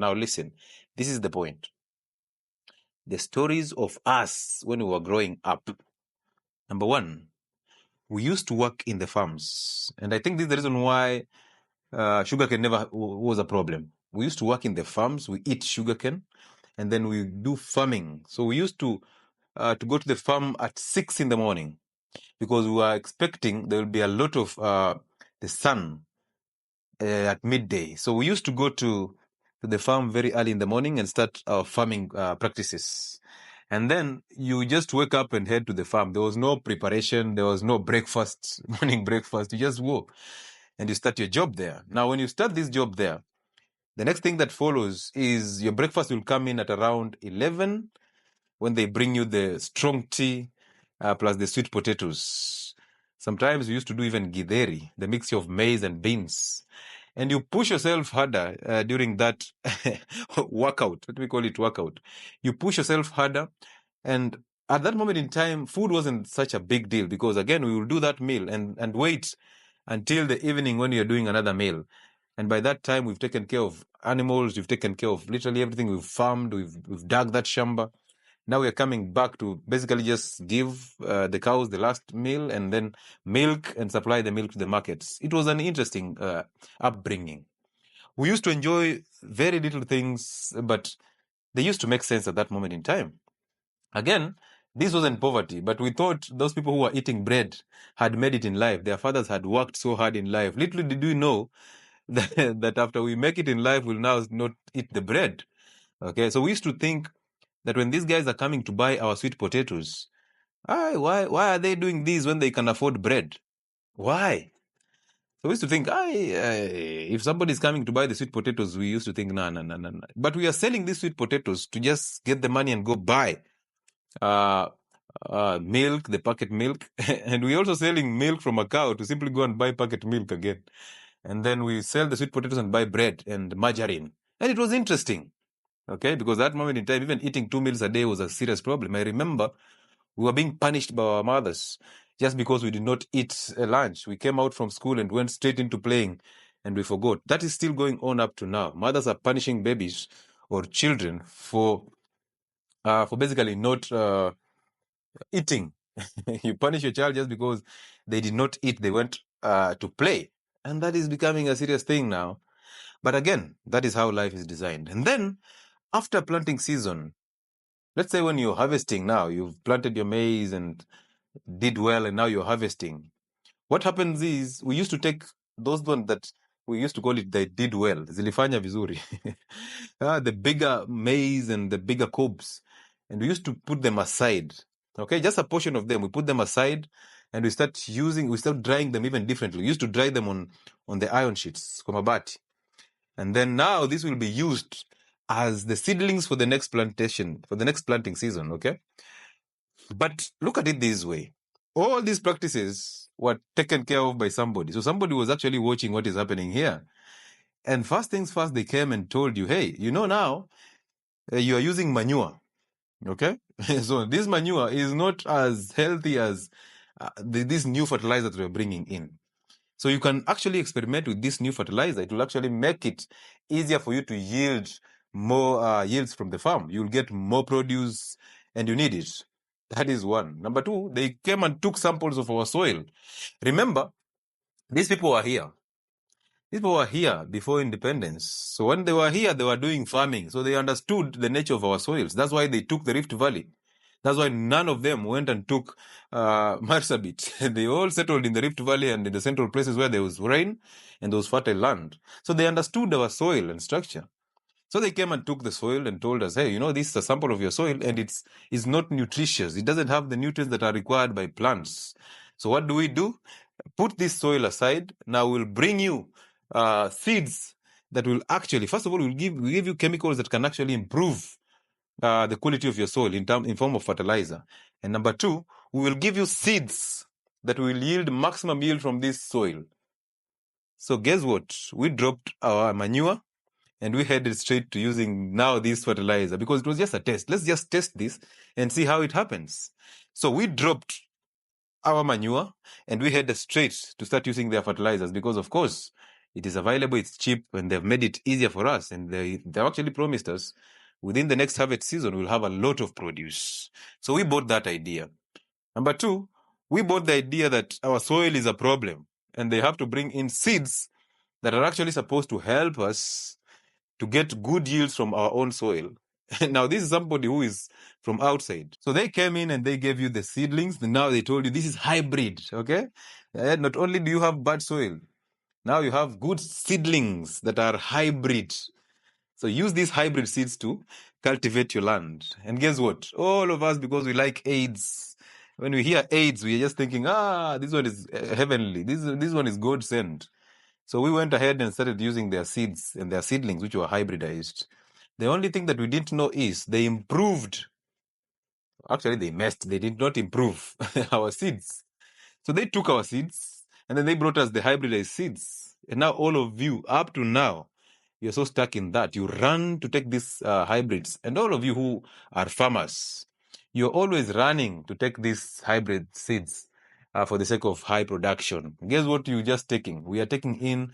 Now listen, this is the point. The stories of us when we were growing up. Number one, we used to work in the farms. And I think this is the reason why sugarcane never was a problem. We used to work in the farms, we eat sugarcane, and then we do farming. So we used to go to the farm at 6 in the morning because we were expecting there will be a lot of the sun at midday. So we used to go to the farm very early in the morning and start our farming practices. And then you just wake up and head to the farm. There was no preparation. There was no breakfast, morning breakfast. You just go and you start your job there. Now, when you start this job there, the next thing that follows is your breakfast will come in at around 11 when they bring you the strong tea plus the sweet potatoes. Sometimes we used to do even githeri, the mixture of maize and beans. And you push yourself harder during that workout. Let me call it workout. You push yourself harder. And at that moment in time, food wasn't such a big deal because, again, we will do that meal and wait until the evening when you're doing another meal. And by that time, we've taken care of animals. We've taken care of literally everything. We've farmed. We've dug that shamba. Now we're coming back to basically just give the cows the last meal and then milk and supply the milk to the markets. It was an interesting upbringing. We used to enjoy very little things, but they used to make sense at that moment in time. Again, this wasn't poverty, but we thought those people who were eating bread had made it in life. Their fathers had worked so hard in life. Little did we know that after we make it in life, we'll now not eat the bread. Okay, so we used to think that when these guys are coming to buy our sweet potatoes, why are they doing this when they can afford bread? Why? So we used to think, if somebody is coming to buy the sweet potatoes, we used to think, no. But we are selling these sweet potatoes to just get the money and go buy milk, the packet milk. And we're also selling milk from a cow to simply go and buy packet milk again. And then we sell the sweet potatoes and buy bread and margarine. And it was interesting. Okay, because at that moment in time, even eating 2 meals a day was a serious problem. I remember we were being punished by our mothers just because we did not eat lunch. We came out from school and went straight into playing and we forgot. That is still going on up to now. Mothers are punishing babies or children for basically not eating. You punish your child just because they did not eat. They went to play. And that is becoming a serious thing now. But again, that is how life is designed. And then after planting season, let's say when you're harvesting now, you've planted your maize and did well, and now you're harvesting. What happens is we used to take those ones that we used to call it they did well, zilifanya vizuri, the bigger maize and the bigger cobs, and we used to put them aside. Okay, just a portion of them. We put them aside, and we start drying them even differently. We used to dry them on the iron sheets, komabati, and then now this will be used as the seedlings for the next plantation, for the next planting season, okay? But look at it this way. All these practices were taken care of by somebody. So somebody was actually watching what is happening here. And first things first, they came and told you, hey, now you are using manure, okay? So this manure is not as healthy as this new fertilizer that we're bringing in. So you can actually experiment with this new fertilizer. It will actually make it easier for you to yield more yields from the farm. You'll get more produce and you need it. That is one. Number two, they came and took samples of our soil. Remember, these people were here. These people were here before independence. So when they were here, they were doing farming. So they understood the nature of our soils. That's why they took the Rift Valley. That's why none of them went and took Marsabit. They all settled in the Rift Valley and in the central places where there was rain and there was fertile land. So they understood our soil and structure. So they came and took the soil and told us, hey, this is a sample of your soil and it's not nutritious. It doesn't have the nutrients that are required by plants. So what do? Put this soil aside. Now we'll bring you seeds that will actually, first of all, we'll give you chemicals that can actually improve the quality of your soil in form of fertilizer. And number two, we will give you seeds that will yield maximum yield from this soil. So guess what? We dropped our manure and we headed straight to using now this fertilizer because it was just a test. Let's just test this and see how it happens. So we dropped our manure and we headed straight to start using their fertilizers because, of course, It is available, it's cheap, and they've made it easier for us. And they've actually promised us within the next harvest season, we'll have a lot of produce. So we bought that idea. Number two, we bought the idea that our soil is a problem and they have to bring in seeds that are actually supposed to help us to get good yields from our own soil. Now, this is somebody who is from outside. So they came in and they gave you the seedlings. And now they told you this is hybrid, okay? Not only do you have bad soil, now you have good seedlings that are hybrid. So use these hybrid seeds to cultivate your land. And guess what? All of us, because we like AIDS, when we hear AIDS, we are just thinking, this one is heavenly. This one is God sent. So we went ahead and started using their seeds and their seedlings, which were hybridized. The only thing that we didn't know is they improved. Actually, they messed. They did not improve our seeds. So they took our seeds and then they brought us the hybridized seeds. And now all of you, up to now, you're so stuck in that. You run to take these hybrids. And all of you who are farmers, you're always running to take these hybrid seeds for the sake of high production. Guess what you're just taking? We are taking in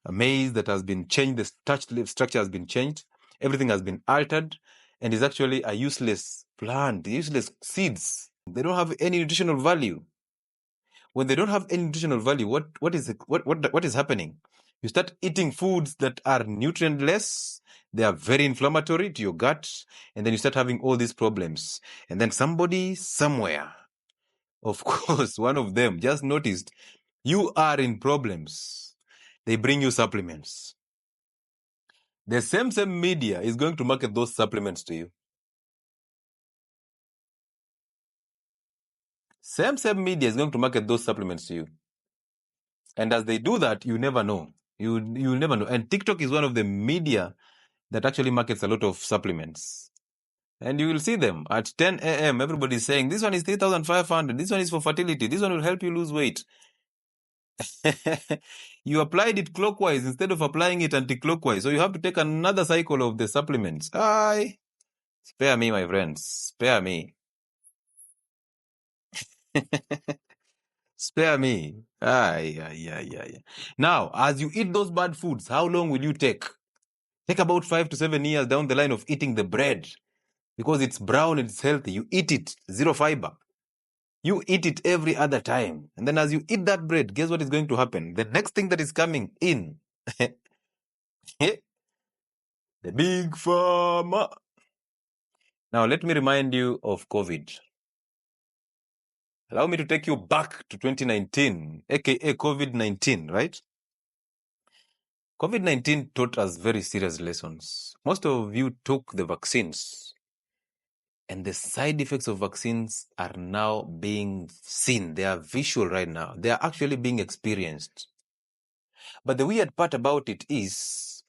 a maize that has been changed. The structure has been changed. Everything has been altered and is actually a useless plant, useless seeds. They don't have any nutritional value. When they don't have any nutritional value, what is happening? You start eating foods that are nutrientless. They are very inflammatory to your gut, and then you start having all these problems. And then somebody somewhere, of course, one of them just noticed you are in problems. They bring you supplements. The same media is going to market those supplements to you. Same media is going to market those supplements to you. And as they do that, you never know. You'll never know. And TikTok is one of the media that actually markets a lot of supplements. And you will see them at 10 a.m. Everybody's saying, this one is 3,500. This one is for fertility. This one will help you lose weight. You applied it clockwise instead of applying it anti-clockwise. So you have to take another cycle of the supplements. Spare me, my friends. Spare me. Spare me. Now, as you eat those bad foods, how long will you take? Take about 5 to 7 years down the line of eating the bread. Because it's brown and it's healthy. You eat it, zero fiber. You eat it every other time. And then as you eat that bread, guess what is going to happen? The next thing that is coming in, the big pharma. Now, let me remind you of COVID. Allow me to take you back to 2019, aka COVID-19, right? COVID-19 taught us very serious lessons. Most of you took the vaccines, and the side effects of vaccines are now being seen. They are visual right now. They are actually being experienced. But the weird part about it is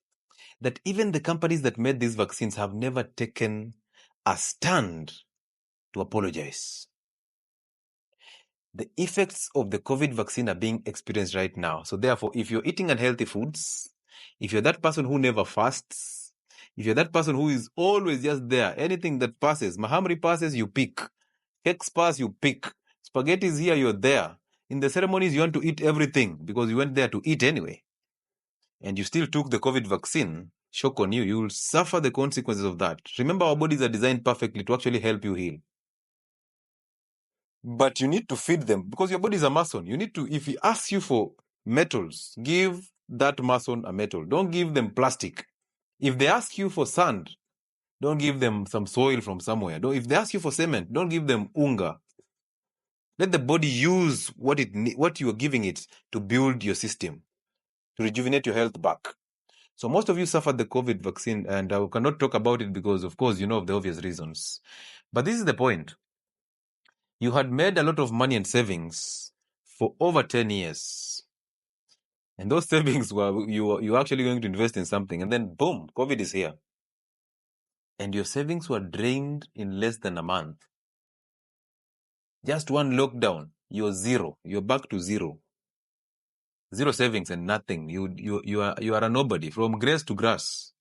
that even the companies that made these vaccines have never taken a stand to apologize. The effects of the COVID vaccine are being experienced right now. So therefore, if you're eating unhealthy foods, if you're that person who never fasts, if you're that person who is always just there, anything that passes, Mahamri passes, you pick. Cakes pass, you pick. Spaghetti is here, you're there. In the ceremonies, you want to eat everything because you went there to eat anyway. And you still took the COVID vaccine, shock on you. You will suffer the consequences of that. Remember, our bodies are designed perfectly to actually help you heal. But you need to feed them because your body is a mason. You need to, if he asks you for metals, give that mason a metal. Don't give them plastic. If they ask you for sand, don't give them some soil from somewhere. If they ask you for cement, don't give them unga. Let the body use what you are giving it to build your system, to rejuvenate your health back. So most of you suffered the COVID vaccine, and I cannot talk about it because, of course, you know of the obvious reasons. But this is the point. You had made a lot of money and savings for over 10 years. And those savings were you actually going to invest in something. And then, boom, COVID is here. And your savings were drained in less than a month. Just one lockdown, you're zero. You're back to zero. Zero savings and nothing. You are a nobody, from grass to grass.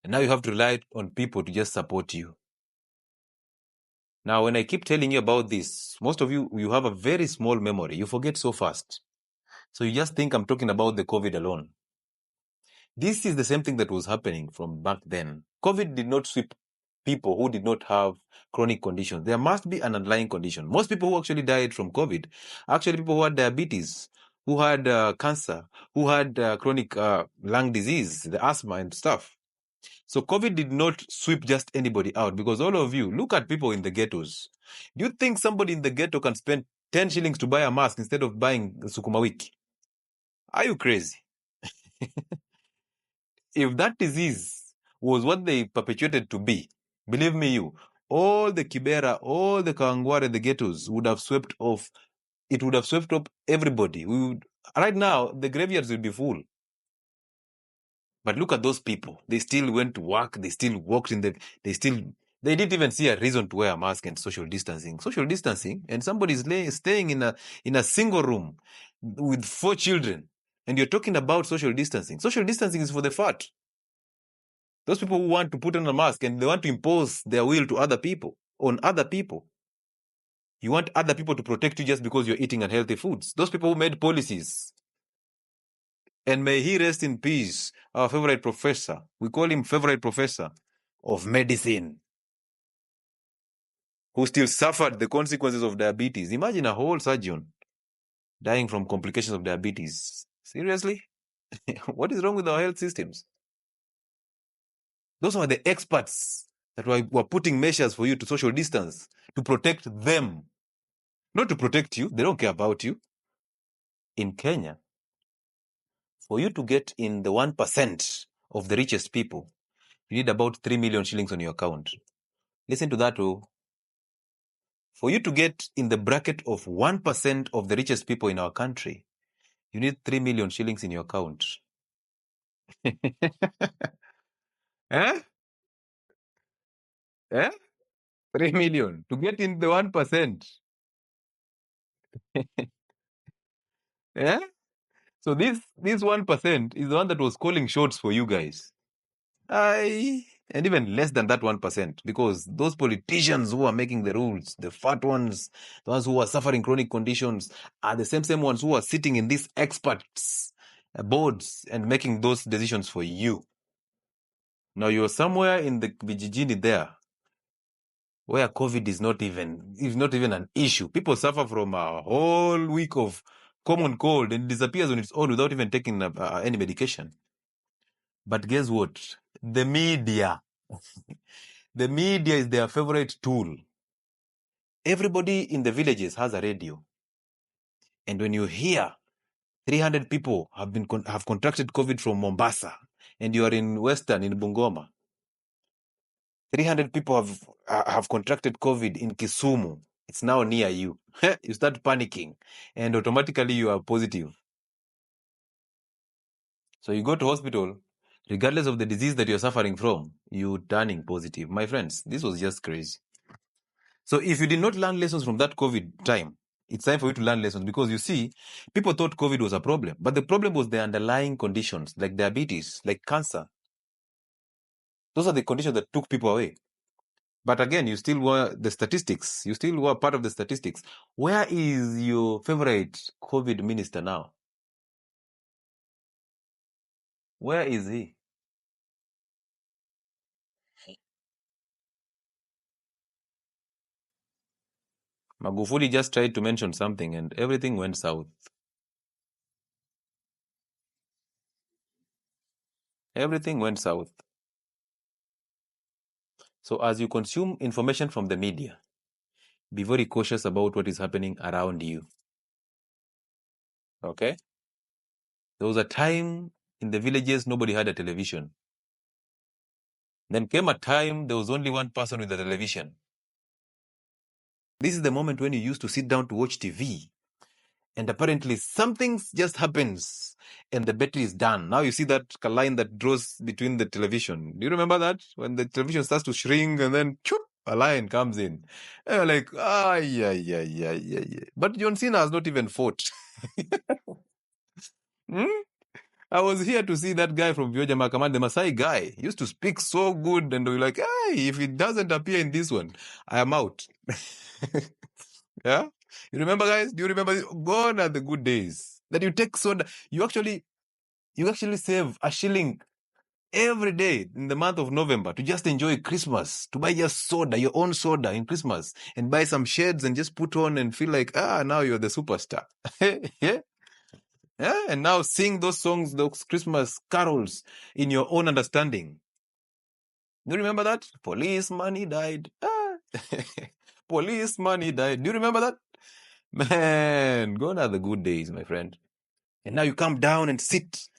And now you have to rely on people to just support you. Now, when I keep telling you about this, most of you have a very small memory. You forget so fast. So you just think I'm talking about the COVID alone. This is the same thing that was happening from back then. COVID did not sweep people who did not have chronic conditions. There must be an underlying condition. Most people who actually died from COVID, actually people who had diabetes, who had cancer, who had chronic lung disease, the asthma and stuff. So COVID did not sweep just anybody out, because all of you, look at people in the ghettos. Do you think somebody in the ghetto can spend 10 shillings to buy a mask instead of buying sukuma wiki? Are you crazy? If that disease was what they perpetuated to be, believe me, all the Kibera, all the Kawangware, the ghettos would have swept off. It would have swept up everybody. Right now, the graveyards would be full. But look at those people. They still went to work. They still walked they didn't even see a reason to wear a mask and social distancing. Social distancing, and somebody's staying in a single room with 4 children. And you're talking about social distancing. Social distancing is for the fat. Those people who want to put on a mask and they want to impose their will to other people, on other people. You want other people to protect you just because you're eating unhealthy foods. Those people who made policies. And may he rest in peace, our favorite professor. We call him favorite professor of medicine, who still suffered the consequences of diabetes. Imagine a whole surgeon dying from complications of diabetes. Seriously? What is wrong with our health systems? Those are the experts that were putting measures for you to social distance, to protect them. Not to protect you. They don't care about you. In Kenya, for you to get in the 1% of the richest people, you need about 3 million shillings on your account. Listen to that, oh. For you to get in the bracket of 1% of the richest people in our country, you need 3 million shillings in your account. Eh? Eh? 3 million to get in the 1%. Eh? So this 1% is the one that was calling shots for you guys. And even less than that 1%, because those politicians who are making the rules, the fat ones, the ones who are suffering chronic conditions, are the same ones who are sitting in these experts boards and making those decisions for you. Now you're somewhere in the vijijini there, where COVID is not even an issue. People suffer from a whole week of common cold and it disappears on its own without even taking any medication. But guess what? The media is their favorite tool. Everybody in the villages has a radio. And when you hear 300 people have contracted COVID from Mombasa, and you are in Western, in Bungoma, 300 people have contracted COVID in Kisumu, it's now near you. You start panicking, and automatically you are positive. So you go to hospital, regardless of the disease that you're suffering from, you're turning positive. My friends, this was just crazy. So if you did not learn lessons from that COVID time, it's time for you to learn lessons, because you see, people thought COVID was a problem, but the problem was the underlying conditions, like diabetes, like cancer. Those are the conditions that took people away. But again, you still were the statistics. You still were part of the statistics. Where is your favorite COVID minister now? Where is he? Magufuli just tried to mention something and everything went south. Everything went south. So as you consume information from the media, be very cautious about what is happening around you. Okay? There was a time in the villages, nobody had a television. Then came a time, there was only one person with a television. This is the moment when you used to sit down to watch TV. And apparently something just happens and the battery is done. Now you see that line that draws between the television. Do you remember that? When the television starts to shrink and then choop, a line comes in. And you're like, yeah. But John Cena has not even fought. Hmm? I was here to see that guy from Vioja Makaman, the Masai guy. He used to speak so good, and we're like, hey, if it doesn't appear in this one, I am out. Yeah? You remember, guys? Do you remember? Gone are the good days. that you take soda. You actually save a shilling every day in the month of November to just enjoy Christmas, to buy just soda, your own soda in Christmas, and buy some shades and just put on and feel like, now you're the superstar. Yeah. Yeah, and now sing those songs, those Christmas carols in your own understanding. Do you remember that? Policeman, he died. Policeman, he died. Do you remember that? Man, gone are the good days, my friend. And now you come down and sit,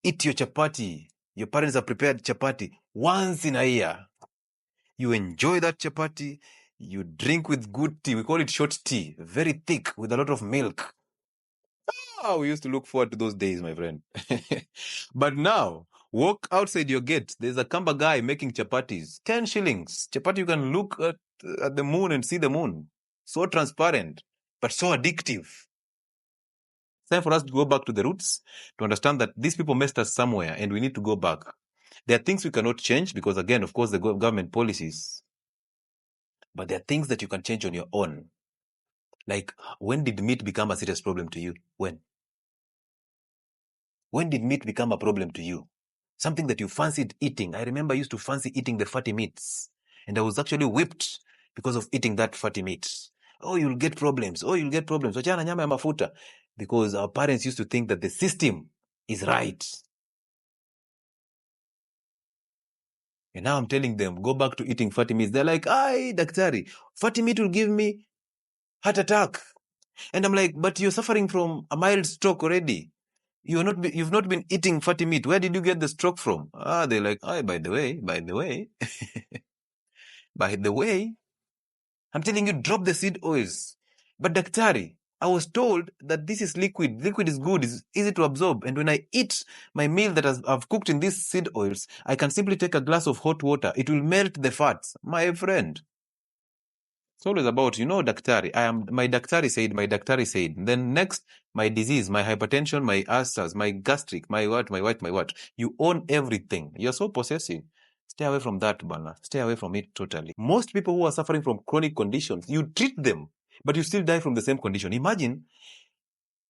eat your chapati. Your parents have prepared chapati once in a year. You enjoy that chapati. You drink with good tea. We call it short tea, very thick with a lot of milk. We used to look forward to those days, my friend. But now, walk outside your gate. There's a Kamba guy making chapatis. 10 shillings. Chapati, you can look at the moon and see the moon. So transparent, but so addictive. It's time for us to go back to the roots to understand that these people messed us somewhere and we need to go back. There are things we cannot change because, again, of course, the government policies. But there are things that you can change on your own. Like, when did meat become a serious problem to you? When? When did meat become a problem to you? Something that you fancied eating. I remember I used to fancy eating the fatty meats. And I was actually whipped because of eating that fatty meat. Oh, you'll get problems. Oh, you'll get problems. Wachana nyama ya mafuta. Because our parents used to think that the system is right. And now I'm telling them, go back to eating fatty meats. They're like, ay, daktari, fatty meat will give me heart attack. And I'm like, but you're suffering from a mild stroke already. You've not been eating fatty meat. Where did you get the stroke from? They're like, by the way, by the way, I'm telling you, drop the seed oils. But daktari, I was told that this is liquid. Liquid is good, it's easy to absorb. And when I eat my meal that I've cooked in these seed oils, I can simply take a glass of hot water. It will melt the fats. My friend. It's always about, daktari. My daktari said. Then next, my disease, my hypertension, my ulcers, my gastric, my what. You own everything. You're so possessive. Stay away from that, Bana. Stay away from it totally. Most people who are suffering from chronic conditions, you treat them, but you still die from the same condition. Imagine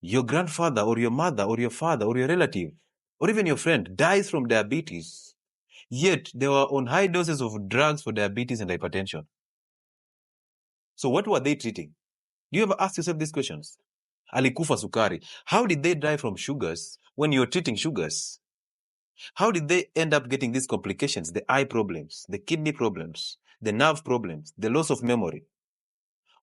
your grandfather or your mother or your father or your relative or even your friend dies from diabetes, yet they were on high doses of drugs for diabetes and hypertension. So what were they treating? Do you ever ask yourself these questions? Alikufa sukari. How did they die from sugars when you're treating sugars? How did they end up getting these complications, the eye problems, the kidney problems, the nerve problems, the loss of memory?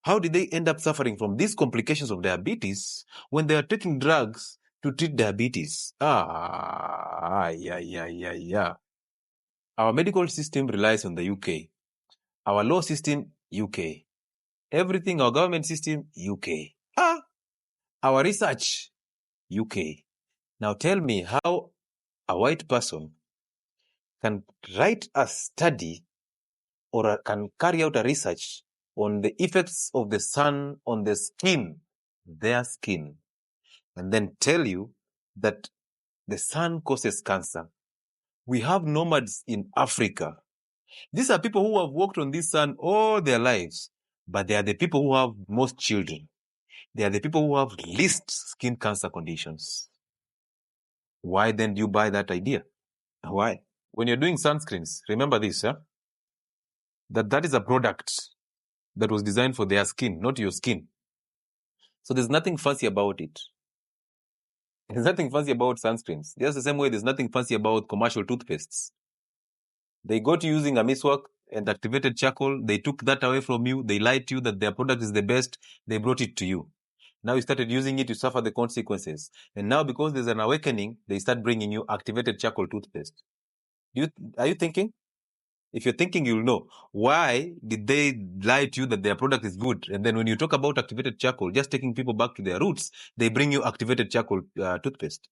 How did they end up suffering from these complications of diabetes when they are taking drugs to treat diabetes? Yeah. Our medical system relies on the UK. Our law system, UK. Everything, our government system, UK. Our research, UK. Now tell me how a white person can write a study or can carry out a research on the effects of the sun on the skin, their skin, and then tell you that the sun causes cancer. We have nomads in Africa. These are people who have walked on this sun all their lives, but they are the people who have most children. They are the people who have least skin cancer conditions. Why then do you buy that idea? Why? When you're doing sunscreens, remember this, that is a product that was designed for their skin, not your skin. So there's nothing fancy about it. There's nothing fancy about sunscreens. Just the same way there's nothing fancy about commercial toothpastes. They got you using a miswak and activated charcoal. They took that away from you. They lied to you that their product is the best. They brought it to you. Now you started using it, you suffer the consequences. And now because there's an awakening, they start bringing you activated charcoal toothpaste. Are you thinking? If you're thinking, you'll know. Why did they lie to you that their product is good? And then when you talk about activated charcoal, just taking people back to their roots, they bring you activated charcoal toothpaste.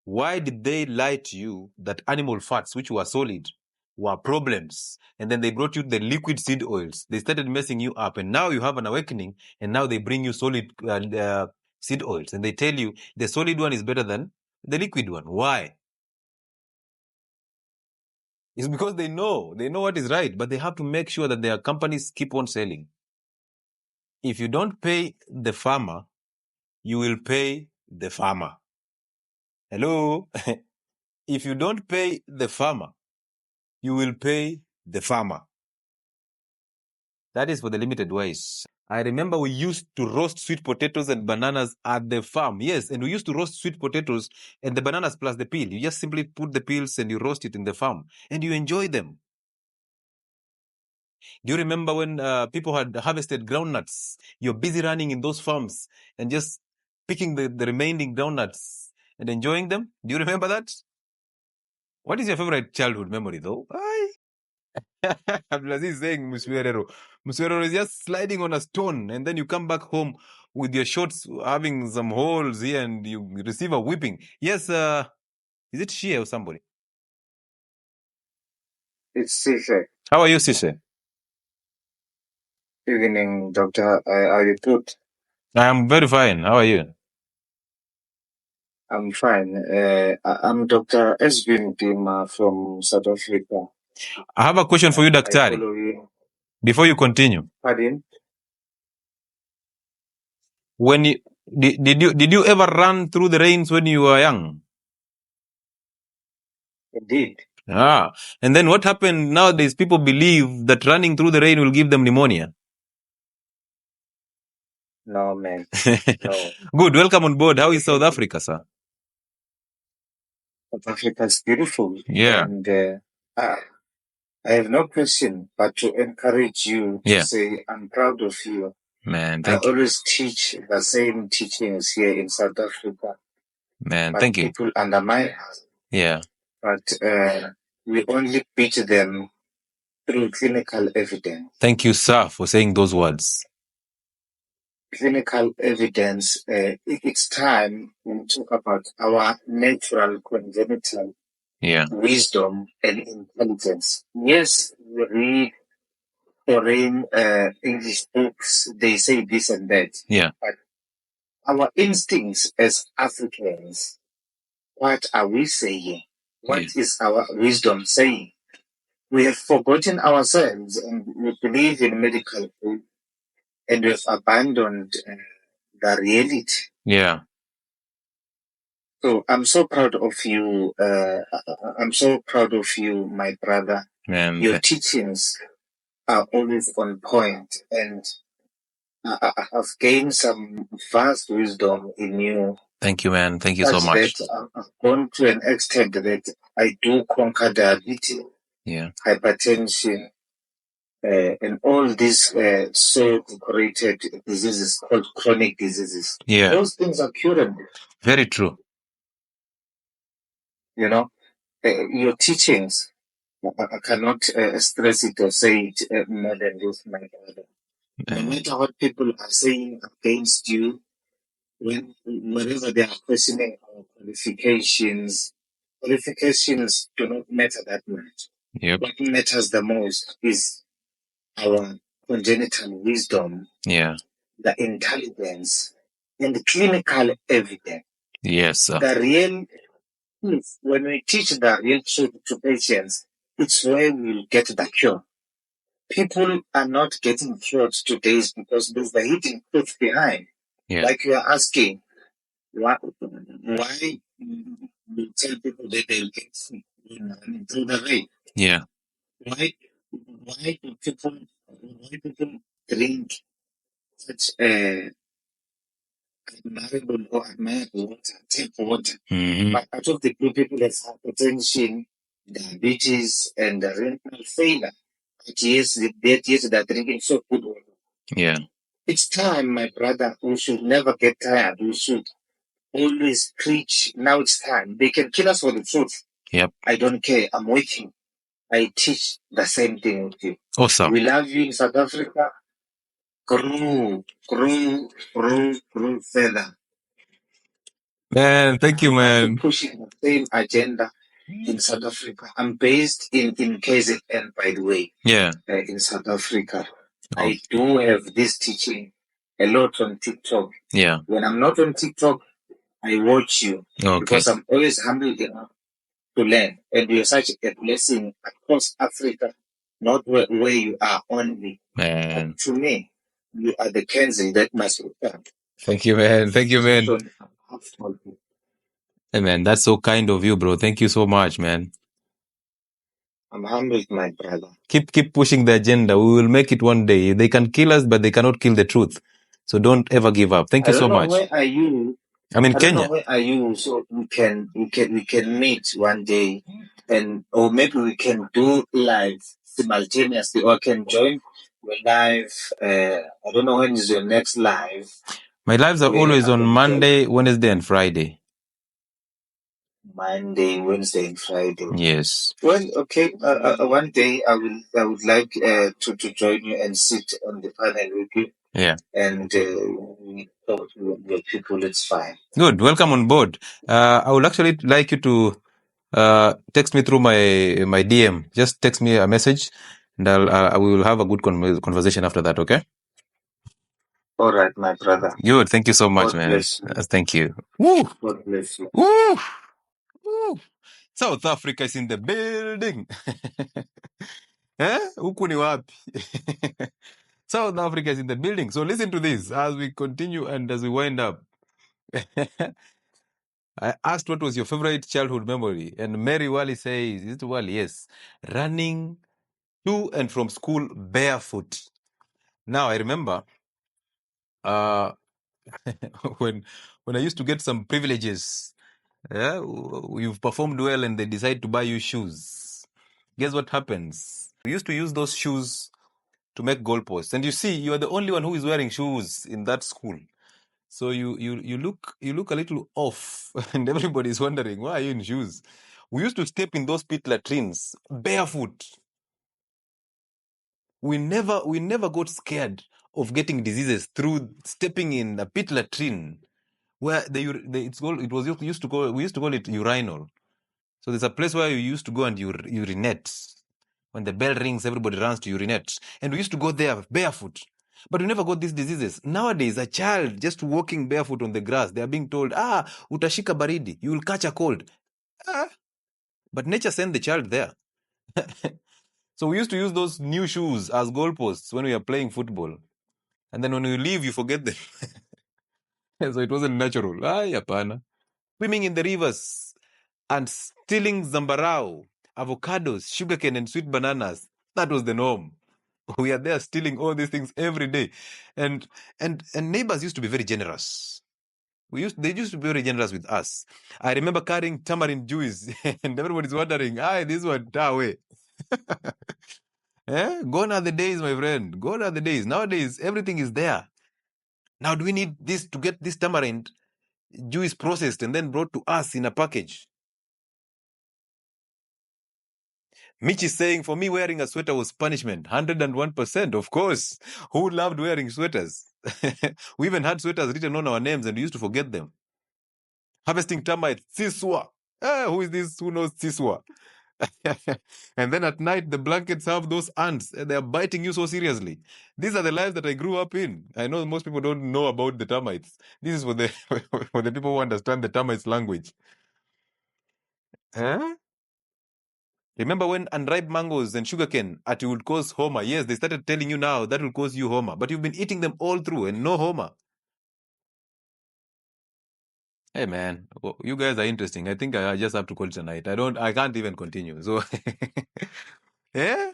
Why did they lie to you that animal fats, which were solid, were problems? And then they brought you the liquid seed oils. They started messing you up. And now you have an awakening. And now they bring you solid seed oils. And they tell you the solid one is better than the liquid one. Why? It's because they know what is right, but they have to make sure that their companies keep on selling. If you don't pay the farmer you will pay the farmer. Hello? If you don't pay the farmer, you will pay the farmer. That is for the limited ways. I remember we used to roast sweet potatoes and bananas at the farm. Yes, and we used to roast sweet potatoes and the bananas plus the peel. You just simply put the peels and you roast it in the farm and you enjoy them. Do you remember when people had harvested groundnuts? You're busy running in those farms and just picking the remaining groundnuts and enjoying them? Do you remember that? What is your favorite childhood memory, though? Abdulaziz is saying Muswerero. Muswerero is just sliding on a stone, and then you come back home with your shorts having some holes here, and you receive a whipping. Yes, is it Shia or somebody? It's Sishe. How are you, Sishe? Evening, Doctor. Are you good? I am very fine. How are you? I'm fine. I'm Dr. Esvin Dima from South Africa. I have a question for you, I Daktari, follow you. before you continue. Pardon? When you did you ever run through the rains when you were young? Indeed. And then what happened nowadays? People believe that running through the rain will give them pneumonia. No, man. No. Good. Welcome on board. How is South Africa, sir? South Africa is beautiful. Yeah. And I have no question but to encourage you to say I'm proud of you. Man, I always teach the same teachings here in South Africa. Man, but thank you. people undermine us. Yeah. But we only beat them through clinical evidence. Thank you, sir, for saying those words. Clinical evidence, it's time we talk about our natural congenital wisdom and intelligence. Yes, we read foreign English books, they say this and that. Yeah. But our instincts as Africans, what are we saying? What is our wisdom saying? We have forgotten ourselves and we believe in medical aid and we've abandoned the reality. Yeah. So I'm so proud of you. I'm so proud of you, my brother. Man, your teachings are always on point, and I've gained some vast wisdom in you. Thank you, man. Thank you so much. That I've gone to an extent that I do conquer diabetes, hypertension, and all these so-decorated diseases called chronic diseases. Yeah. Those things are curable. Very true. You know, your teachings, I cannot stress it or say it more than this, my brother. No matter what people are saying against you, whenever they are questioning our qualifications do not matter that much. Yep. What matters the most is our congenital wisdom, the intelligence, and the clinical evidence. Yes, sir. The real truth, when we teach the real truth to patients, it's where we'll get the cure. People are not getting cured today because there's the hidden truth behind. Like you are asking, why you tell people that they'll get sick through the rain? Yeah. Why do people drink such admirable or admirable water, tap water? But out of the blue, people have hypertension, diabetes, and renal failure. But yes, they're drinking so good water. Yeah. It's time, my brother. We should never get tired. We should always preach. Now it's time. They can kill us for the truth. Yep. I don't care. I'm waiting. I teach the same thing with you. Awesome. We love you in South Africa. Grow further. Man, thank you, man. Pushing the same agenda in South Africa. I'm based in KZN, by the way. Yeah. In South Africa. I do have this teaching a lot on TikTok. Yeah. When I'm not on TikTok, I watch you because I'm always humble enough to learn. And you're such a blessing across Africa, not where you are only. Man. But to me, you are the Kenzie that must return. Thank you, man. Thank you, man. Institution above all people. Hey, man, that's so kind of you, bro. Thank you so much, man. I'm humbled, my brother. Keep pushing the agenda. We will make it one day. They can kill us, but they cannot kill the truth. So don't ever give up. Thank I you so don't know much. where are you. I'm in I don't know Kenya. where are you, so we can meet one day, and or maybe we can do live simultaneously, or can join your live. I don't know when is your next live. My lives are Where always I on can join Monday, Wednesday, and Friday. Monday, Wednesday, and Friday. Yes. Well, okay. One day I would like to join you and sit on the panel with you. Yeah. And we talk to your people. It's fine. Good. Welcome on board. I would actually like you to text me through my DM. Just text me a message, and we will have a good conversation after that. Okay. All right, my brother. Good. Thank you so much, God man. bless you. Thank you. Woo! God bless you. Woo! Woo! South Africa is in the building. Eh? Huku ni wapi? South Africa is in the building. So listen to this as we continue and as we wind up. I asked what was your favorite childhood memory, and Mary Wally says, "Is it Wally? Yes, running to and from school barefoot." Now I remember when I used to get some privileges. Yeah, you've performed well, and they decide to buy you shoes. Guess what happens? We used to use those shoes to make goalposts, and you see, you are the only one who is wearing shoes in that school. So you look a little off, and everybody's wondering, why are you in shoes? We used to step in those pit latrines barefoot. We never got scared of getting diseases through stepping in a pit latrine where it was used to call we used to call it urinal. So there's a place where you used to go and urinate. When the bell rings, everybody runs to urinate, and we used to go there barefoot. But we never got these diseases. Nowadays, a child just walking barefoot on the grass, they are being told, utashika baridi, you will catch a cold. But nature sent the child there. So we used to use those new shoes as goalposts when we are playing football. And then when we leave, you forget them. So it wasn't natural. Yapana. Swimming in the rivers and stealing zambarao, avocados, sugarcane, and sweet bananas. That was the norm. We are there stealing all these things every day. And neighbors used to be very generous. They used to be very generous with us. I remember carrying tamarind juice, and everybody's wondering, this one, away. Gone are the days, my friend. Gone are the days. Nowadays, everything is there. Now, do we need this to get this tamarind juice processed and then brought to us in a package? Mitch is saying, for me, wearing a sweater was punishment. 101%, of course. Who loved wearing sweaters? We even had sweaters written on our names and we used to forget them. Harvesting termites, Siswa. Who is this? Who knows Siswa? And then at night, the blankets have those ants. They are biting you so seriously. These are the lives that I grew up in. I know most people don't know about the termites. This is for the for the people who understand the termites language. Remember when unripe mangoes and sugarcane would cause homa? Yes, they started telling you now that will cause you homa, but you've been eating them all through and no homa. Hey man, you guys are interesting. I think I just have to call it a night. I can't even continue. So, yeah.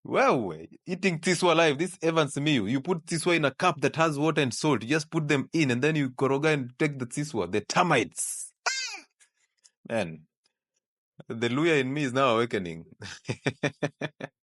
Well, eating tiswa live, this Evans meal, you put tiswa in a cup that has water and salt. You just put them in and then you koroga and take the tiswa, the termites. Man, the Luya in me is now awakening.